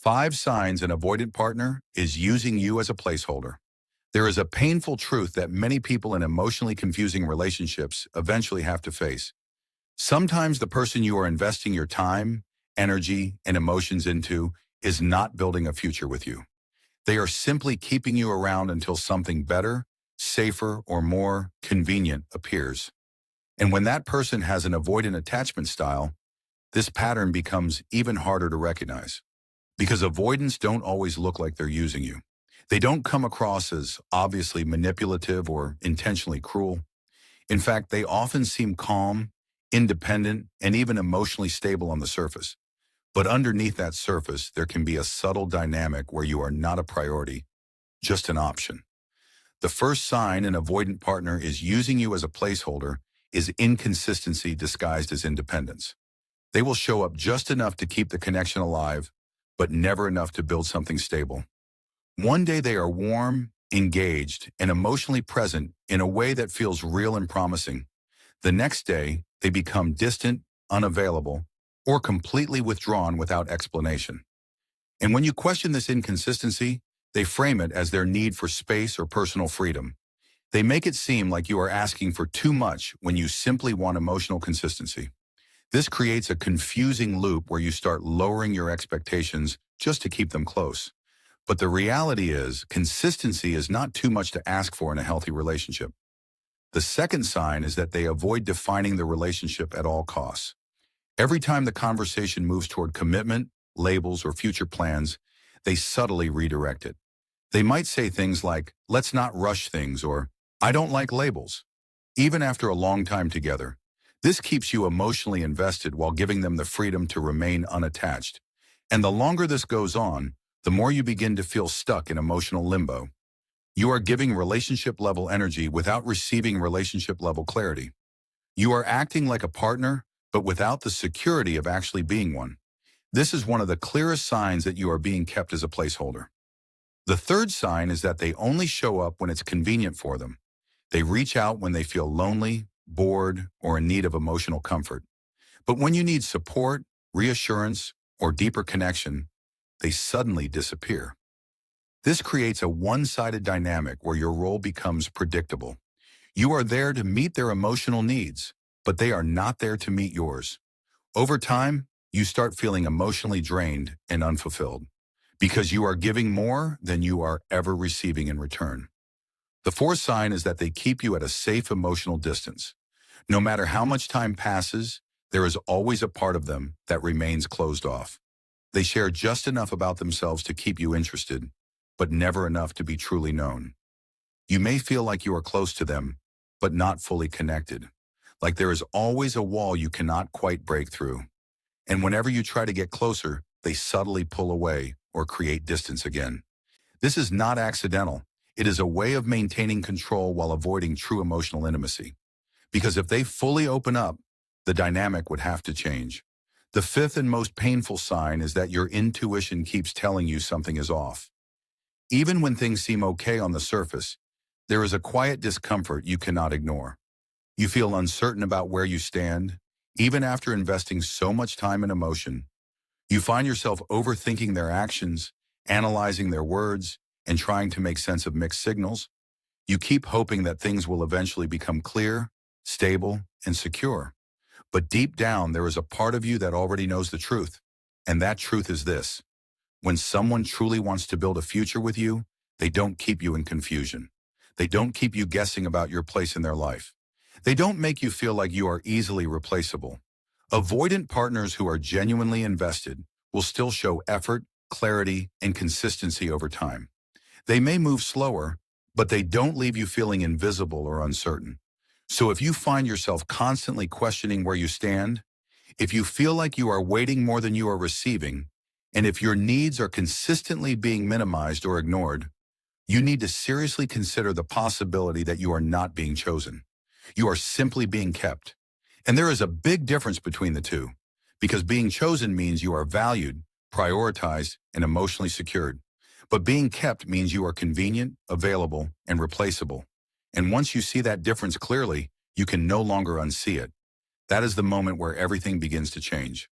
5 signs an avoidant partner is using you as a placeholder. There is a painful truth that many people in emotionally confusing relationships eventually have to face. Sometimes the person you are investing your time, energy, and emotions into is not building a future with you. They are simply keeping you around until something better, safer, or more convenient appears. And when that person has an avoidant attachment style, this pattern becomes even harder to recognize. Because avoidants don't always look like they're using you. They don't come across as obviously manipulative or intentionally cruel. In fact, they often seem calm, independent, and even emotionally stable on the surface. But underneath that surface, there can be a subtle dynamic where you are not a priority, just an option. The first sign an avoidant partner is using you as a placeholder is inconsistency disguised as independence. They will show up just enough to keep the connection alive, but never enough to build something stable. One day they are warm, engaged, and emotionally present in a way that feels real and promising. The next day, they become distant, unavailable, or completely withdrawn without explanation. And when you question this inconsistency, they frame it as their need for space or personal freedom. They make it seem like you are asking for too much when you simply want emotional consistency. This creates a confusing loop where you start lowering your expectations just to keep them close. But the reality is, consistency is not too much to ask for in a healthy relationship. The second sign is that they avoid defining the relationship at all costs. Every time the conversation moves toward commitment, labels, or future plans, they subtly redirect it. They might say things like, "Let's not rush things," or "I don't like labels." Even after a long time together, this keeps you emotionally invested while giving them the freedom to remain unattached. And the longer this goes on, the more you begin to feel stuck in emotional limbo. You are giving relationship-level energy without receiving relationship-level clarity. You are acting like a partner, but without the security of actually being one. This is one of the clearest signs that you are being kept as a placeholder. The third sign is that they only show up when it's convenient for them. They reach out when they feel lonely, bored, or in need of emotional comfort. But when you need support, reassurance, or deeper connection, they suddenly disappear. This creates a one-sided dynamic where your role becomes predictable. You are there to meet their emotional needs, but they are not there to meet yours. Over time, you start feeling emotionally drained and unfulfilled because you are giving more than you are ever receiving in return. The fourth sign is that they keep you at a safe emotional distance. No matter how much time passes, there is always a part of them that remains closed off. They share just enough about themselves to keep you interested, but never enough to be truly known. You may feel like you are close to them, but not fully connected. Like there is always a wall you cannot quite break through. And whenever you try to get closer, they subtly pull away or create distance again. This is not accidental. It is a way of maintaining control while avoiding true emotional intimacy. Because if they fully open up, the dynamic would have to change. The fifth and most painful sign is that your intuition keeps telling you something is off. Even when things seem okay on the surface, there is a quiet discomfort you cannot ignore. You feel uncertain about where you stand, even after investing so much time and emotion. You find yourself overthinking their actions, analyzing their words, and trying to make sense of mixed signals. You keep hoping that things will eventually become clear, stable, and secure. But deep down, there is a part of you that already knows the truth. And that truth is this: when someone truly wants to build a future with you, they don't keep you in confusion. They don't keep you guessing about your place in their life. They don't make you feel like you are easily replaceable. Avoidant partners who are genuinely invested will still show effort, clarity, and consistency over time. They may move slower, but they don't leave you feeling invisible or uncertain. So if you find yourself constantly questioning where you stand, if you feel like you are waiting more than you are receiving, and if your needs are consistently being minimized or ignored, you need to seriously consider the possibility that you are not being chosen. You are simply being kept. And there is a big difference between the two, because being chosen means you are valued, prioritized, and emotionally secured. But being kept means you are convenient, available, and replaceable. And once you see that difference clearly, you can no longer unsee it. That is the moment where everything begins to change.